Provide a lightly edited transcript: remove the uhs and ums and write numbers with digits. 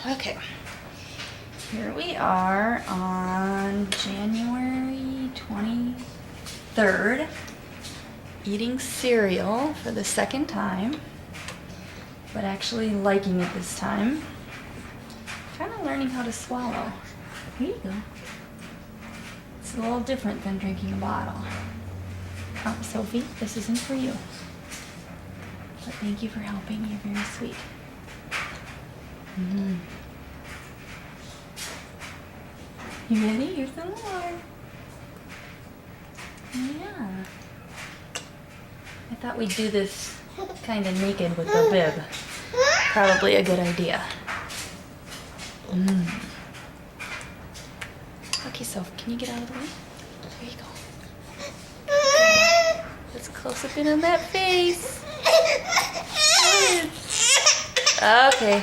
Okay. Here we are on January 23rd, eating cereal for the second time, but actually liking it this time. Kind of learning how to swallow. Here you go. It's a little different than drinking a bottle. Sophie, this isn't for you. But thank you for helping. You're very sweet. You ready? Here's some more. Yeah. I thought we'd do this kind of naked with the bib. Probably a good idea. Okay, Soph, can you get out of the way? There you go. Okay. Let's close up in on that face. Okay.